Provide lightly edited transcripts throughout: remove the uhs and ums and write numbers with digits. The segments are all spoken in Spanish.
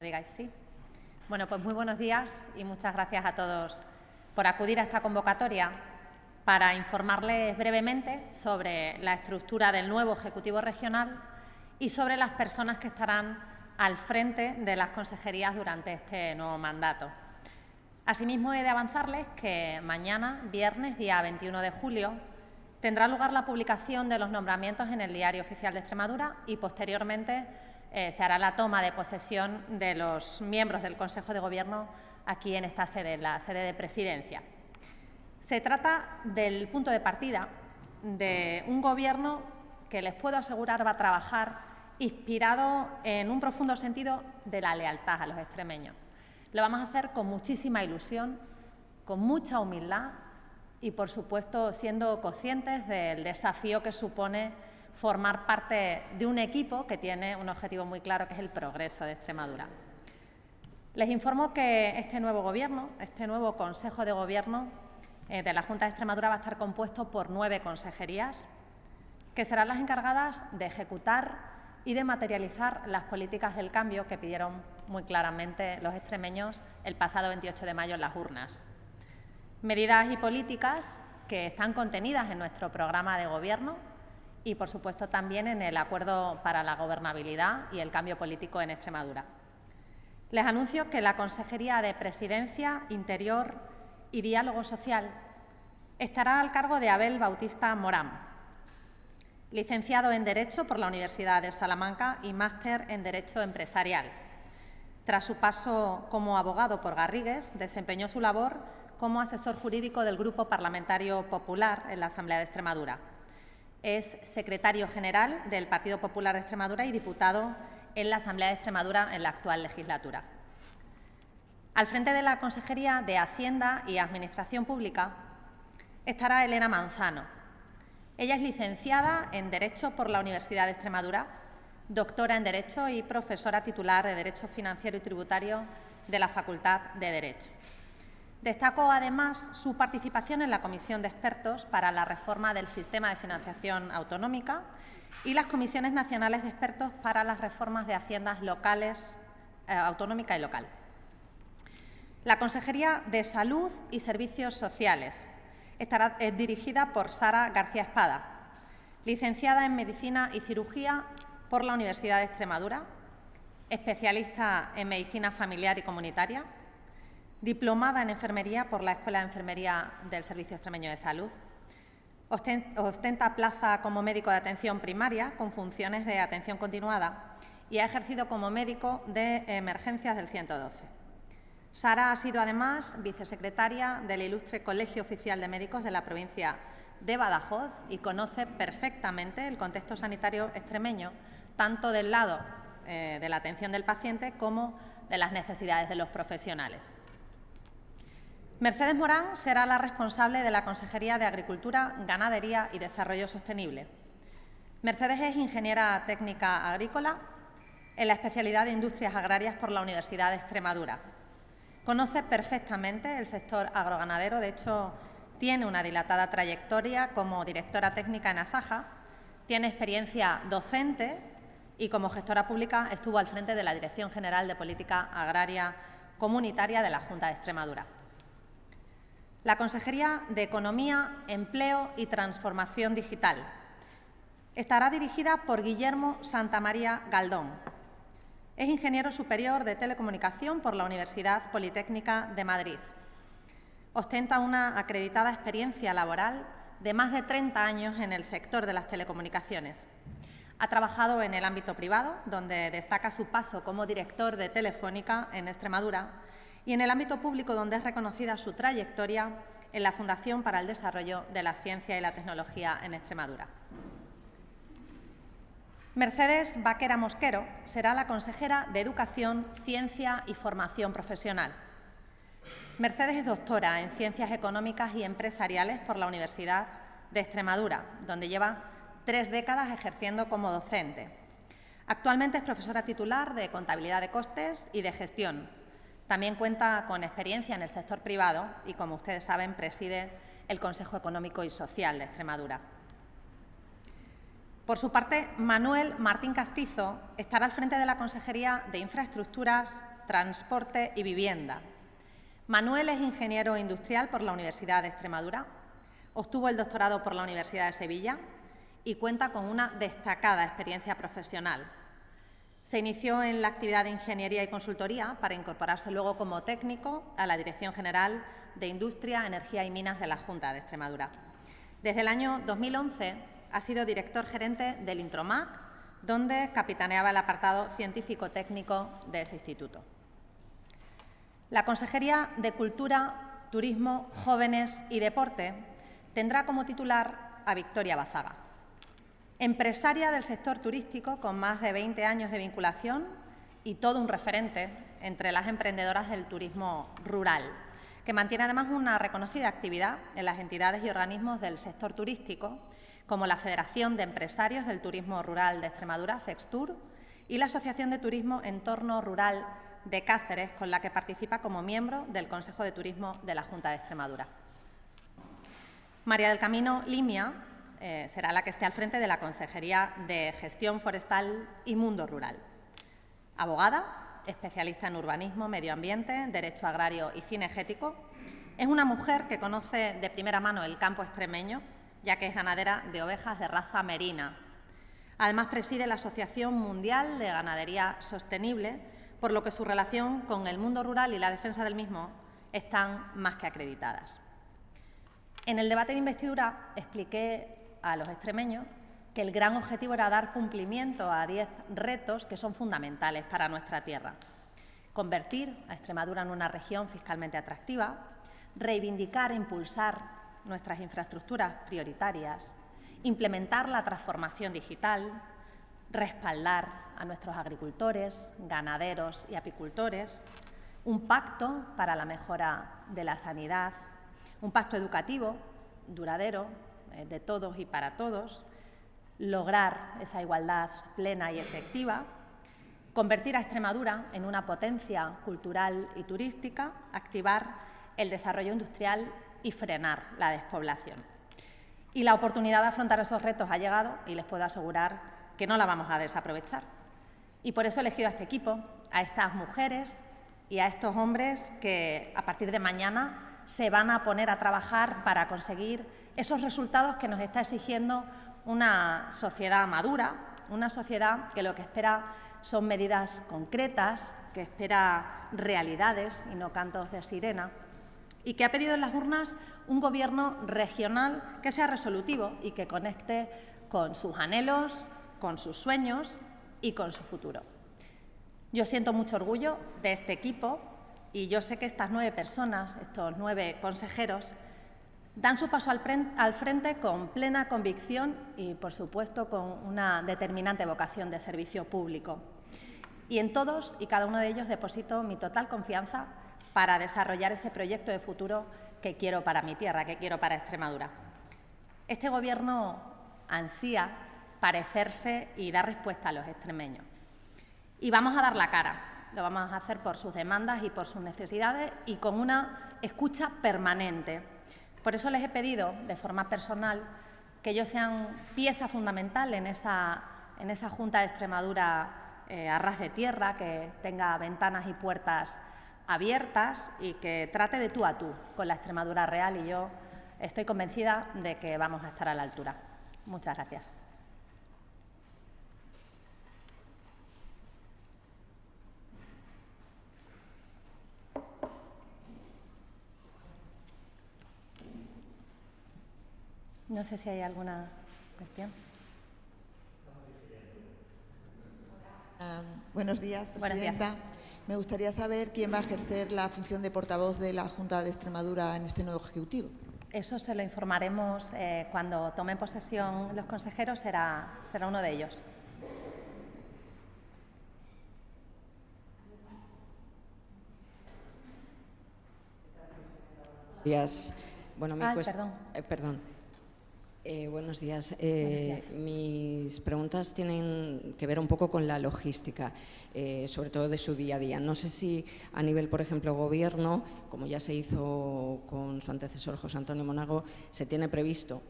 Digáis sí. Bueno, pues muy buenos días y muchas gracias a todos por acudir a esta convocatoria para informarles brevemente sobre la estructura del nuevo Ejecutivo Regional y sobre las personas que estarán al frente de las consejerías durante este nuevo mandato. Asimismo, he de avanzarles que mañana, viernes, día 21 de julio, tendrá lugar la publicación de los nombramientos en el Diario Oficial de Extremadura y, posteriormente, se hará la toma de posesión de los miembros del Consejo de Gobierno aquí en esta sede, en la sede de Presidencia. Se trata del punto de partida de un Gobierno que, les puedo asegurar, va a trabajar inspirado en un profundo sentido de la lealtad a los extremeños. Lo vamos a hacer con muchísima ilusión, con mucha humildad y, por supuesto, siendo conscientes del desafío que supone formar parte de un equipo que tiene un objetivo muy claro, que es el progreso de Extremadura. Les informo que este nuevo Gobierno, este nuevo Consejo de Gobierno de la Junta de Extremadura va a estar compuesto por 9 consejerías que serán las encargadas de ejecutar y de materializar las políticas del cambio que pidieron muy claramente los extremeños el pasado 28 de mayo en las urnas. Medidas y políticas que están contenidas en nuestro programa de Gobierno y, por supuesto, también en el Acuerdo para la Gobernabilidad y el Cambio Político en Extremadura. Les anuncio que la Consejería de Presidencia, Interior y Diálogo Social estará al cargo de Abel Bautista Morán, licenciado en Derecho por la Universidad de Salamanca y máster en Derecho Empresarial. Tras su paso como abogado por Garrigues, desempeñó su labor como asesor jurídico del Grupo Parlamentario Popular en la Asamblea de Extremadura. Es secretario general del Partido Popular de Extremadura y diputado en la Asamblea de Extremadura en la actual legislatura. Al frente de la Consejería de Hacienda y Administración Pública estará Elena Manzano. Ella es licenciada en Derecho por la Universidad de Extremadura, doctora en Derecho y profesora titular de Derecho Financiero y Tributario de la Facultad de Derecho. Destacó, además, su participación en la Comisión de Expertos para la Reforma del Sistema de Financiación Autonómica y las Comisiones Nacionales de Expertos para las Reformas de Haciendas locales, autonómica y local. La Consejería de Salud y Servicios Sociales estará dirigida por Sara García Espada, licenciada en Medicina y Cirugía por la Universidad de Extremadura, especialista en Medicina Familiar y Comunitaria, diplomada en Enfermería por la Escuela de Enfermería del Servicio Extremeño de Salud. Ostenta plaza como médico de atención primaria con funciones de atención continuada y ha ejercido como médico de emergencias del 112. Sara ha sido, además, vicesecretaria del Ilustre Colegio Oficial de Médicos de la provincia de Badajoz y conoce perfectamente el contexto sanitario extremeño, tanto del lado de la atención del paciente como de las necesidades de los profesionales. Mercedes Morán será la responsable de la Consejería de Agricultura, Ganadería y Desarrollo Sostenible. Mercedes es ingeniera técnica agrícola en la especialidad de Industrias Agrarias por la Universidad de Extremadura. Conoce perfectamente el sector agroganadero, de hecho, tiene una dilatada trayectoria como directora técnica en Asaja, tiene experiencia docente y como gestora pública estuvo al frente de la Dirección General de Política Agraria Comunitaria de la Junta de Extremadura. La Consejería de Economía, Empleo y Transformación Digital estará dirigida por Guillermo Santamaría Galdón. Es ingeniero superior de Telecomunicación por la Universidad Politécnica de Madrid. Ostenta una acreditada experiencia laboral de más de 30 años en el sector de las telecomunicaciones. Ha trabajado en el ámbito privado, donde destaca su paso como director de Telefónica en Extremadura, y en el ámbito público, donde es reconocida su trayectoria en la Fundación para el Desarrollo de la Ciencia y la Tecnología en Extremadura. Mercedes Vaquera Mosquero será la consejera de Educación, Ciencia y Formación Profesional. Mercedes es doctora en Ciencias Económicas y Empresariales por la Universidad de Extremadura, donde lleva 3 décadas ejerciendo como docente. Actualmente es profesora titular de Contabilidad de Costes y de Gestión. También cuenta con experiencia en el sector privado y, como ustedes saben, preside el Consejo Económico y Social de Extremadura. Por su parte, Manuel Martín Castizo estará al frente de la Consejería de Infraestructuras, Transporte y Vivienda. Manuel es ingeniero industrial por la Universidad de Extremadura, obtuvo el doctorado por la Universidad de Sevilla y cuenta con una destacada experiencia profesional. Se inició en la actividad de ingeniería y consultoría para incorporarse luego como técnico a la Dirección General de Industria, Energía y Minas de la Junta de Extremadura. Desde el año 2011 ha sido director gerente del Intromac, donde capitaneaba el apartado científico-técnico de ese instituto. La Consejería de Cultura, Turismo, Jóvenes y Deporte tendrá como titular a Victoria Bazaga, empresaria del sector turístico con más de 20 años de vinculación y todo un referente entre las emprendedoras del turismo rural, que mantiene además una reconocida actividad en las entidades y organismos del sector turístico, como la Federación de Empresarios del Turismo Rural de Extremadura, FEXTUR, y la Asociación de Turismo Entorno Rural de Cáceres, con la que participa como miembro del Consejo de Turismo de la Junta de Extremadura. María del Camino Limia será la que esté al frente de la Consejería de Gestión Forestal y Mundo Rural. Abogada, especialista en urbanismo, medio ambiente, derecho agrario y cinegético, es una mujer que conoce de primera mano el campo extremeño, ya que es ganadera de ovejas de raza merina. Además, preside la Asociación Mundial de Ganadería Sostenible, por lo que su relación con el mundo rural y la defensa del mismo están más que acreditadas. En el debate de investidura expliqué a los extremeños que el gran objetivo era dar cumplimiento a 10 retos que son fundamentales para nuestra tierra. Convertir a Extremadura en una región fiscalmente atractiva, reivindicar e impulsar nuestras infraestructuras prioritarias, implementar la transformación digital, respaldar a nuestros agricultores, ganaderos y apicultores, un pacto para la mejora de la sanidad, un pacto educativo duradero de todos y para todos, lograr esa igualdad plena y efectiva, convertir a Extremadura en una potencia cultural y turística, activar el desarrollo industrial y frenar la despoblación. Y la oportunidad de afrontar esos retos ha llegado y les puedo asegurar que no la vamos a desaprovechar. Y por eso he elegido a este equipo, a estas mujeres y a estos hombres que a partir de mañana se van a poner a trabajar para conseguir esos resultados que nos está exigiendo una sociedad madura, una sociedad que lo que espera son medidas concretas, que espera realidades y no cantos de sirena, y que ha pedido en las urnas un gobierno regional que sea resolutivo y que conecte con sus anhelos, con sus sueños y con su futuro. Yo siento mucho orgullo de este equipo y yo sé que estas 9 personas, estos 9 consejeros, dan su paso al frente con plena convicción y, por supuesto, con una determinante vocación de servicio público. Y en todos y cada uno de ellos deposito mi total confianza para desarrollar ese proyecto de futuro que quiero para mi tierra, que quiero para Extremadura. Este Gobierno ansía parecerse y dar respuesta a los extremeños. Y vamos a dar la cara. Lo vamos a hacer por sus demandas y por sus necesidades y con una escucha permanente. Por eso les he pedido, de forma personal, que ellos sean pieza fundamental en esa Junta de Extremadura a ras de tierra, que tenga ventanas y puertas abiertas y que trate de tú a tú con la Extremadura real, y yo estoy convencida de que vamos a estar a la altura. Muchas gracias. No sé si hay alguna cuestión. Buenos días, presidenta. Buenos días. Me gustaría saber quién va a ejercer la función de portavoz de la Junta de Extremadura en este nuevo Ejecutivo. Eso se lo informaremos cuando tomen posesión los consejeros, será uno de ellos. Días. Bueno, Perdón. Buenos días. Buenos días. Mis preguntas tienen que ver un poco con la logística, sobre todo de su día a día. No sé si a nivel, por ejemplo, Gobierno, como ya se hizo con su antecesor José Antonio Monago, se tiene previsto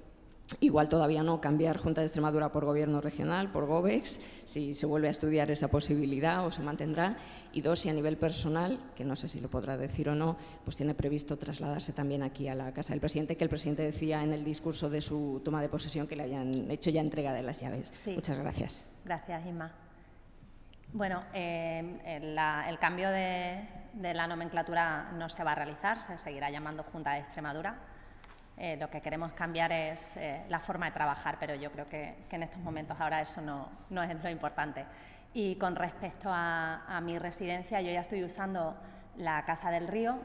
Igual todavía no cambiar Junta de Extremadura por Gobierno regional, por GOVEX, si se vuelve a estudiar esa posibilidad o se mantendrá. Y dos, si a nivel personal, que no sé si lo podrá decir o no, pues tiene previsto trasladarse también aquí a la Casa del Presidente, que el Presidente decía en el discurso de su toma de posesión que le habían hecho ya entrega de las llaves. Sí. Muchas gracias. Gracias, Inma. Bueno, el cambio de la nomenclatura no se va a realizar, se seguirá llamando Junta de Extremadura. Lo que queremos cambiar es la forma de trabajar, pero yo creo que en estos momentos ahora eso no es lo importante. Y con respecto a mi residencia, yo ya estoy usando la Casa del Río.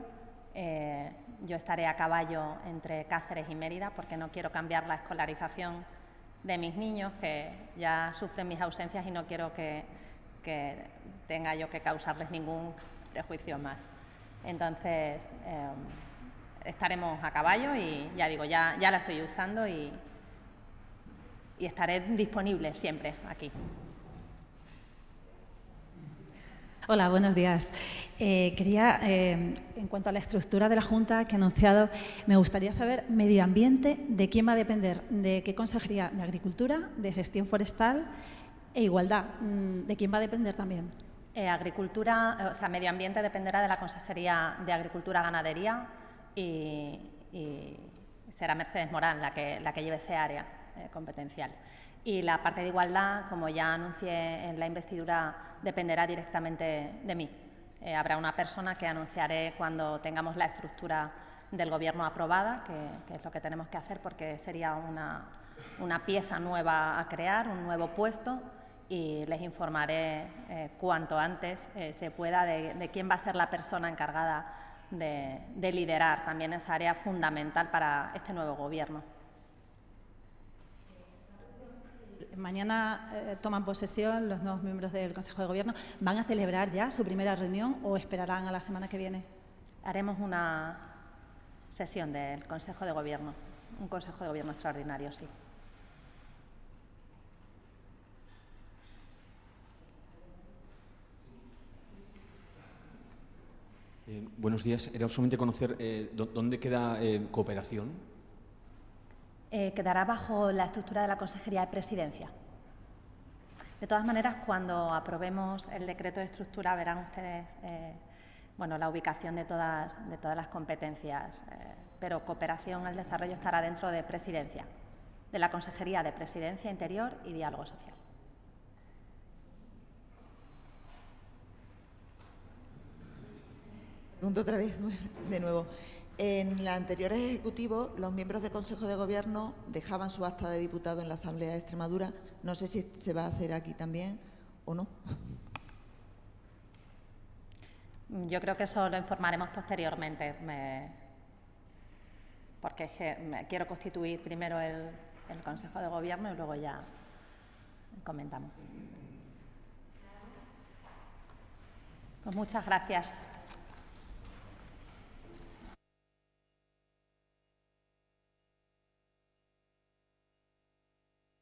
Yo estaré a caballo entre Cáceres y Mérida porque no quiero cambiar la escolarización de mis niños, que ya sufren mis ausencias y no quiero que tenga yo que causarles ningún prejuicio más. Entonces, estaremos a caballo y ya digo, ya la estoy usando y estaré disponible siempre aquí. Hola, buenos días. Quería, en cuanto a la estructura de la Junta que ha anunciado, me gustaría saber, medio ambiente, ¿de quién va a depender? ¿De qué consejería? ¿De Agricultura, de Gestión Forestal e Igualdad? ¿De quién va a depender también? Agricultura, o sea, medio ambiente dependerá de la Consejería de Agricultura, Ganadería y será Mercedes Morán la que lleve ese área competencial. Y la parte de igualdad, como ya anuncié en la investidura, dependerá directamente de mí. Habrá una persona que anunciaré cuando tengamos la estructura del Gobierno aprobada, que es lo que tenemos que hacer porque sería una pieza nueva a crear, un nuevo puesto, y les informaré cuanto antes se pueda de quién va a ser la persona encargada de liderar también esa área fundamental para este nuevo Gobierno. Mañana toman posesión los nuevos miembros del Consejo de Gobierno. ¿Van a celebrar ya su primera reunión o esperarán a la semana que viene? Haremos una sesión del Consejo de Gobierno, un Consejo de Gobierno extraordinario, sí. Buenos días. Era solamente conocer dónde queda cooperación. Quedará bajo la estructura de la Consejería de Presidencia. De todas maneras, cuando aprobemos el decreto de estructura, verán ustedes la ubicación de todas las competencias, pero cooperación al desarrollo estará dentro de Presidencia, de la Consejería de Presidencia, Interior y Diálogo Social. Pregunto otra vez, de nuevo. En el anterior Ejecutivo, los miembros del Consejo de Gobierno dejaban su acta de diputado en la Asamblea de Extremadura. No sé si se va a hacer aquí también o no. Yo creo que eso lo informaremos posteriormente, porque es que quiero constituir primero el Consejo de Gobierno y luego ya comentamos. Pues muchas gracias.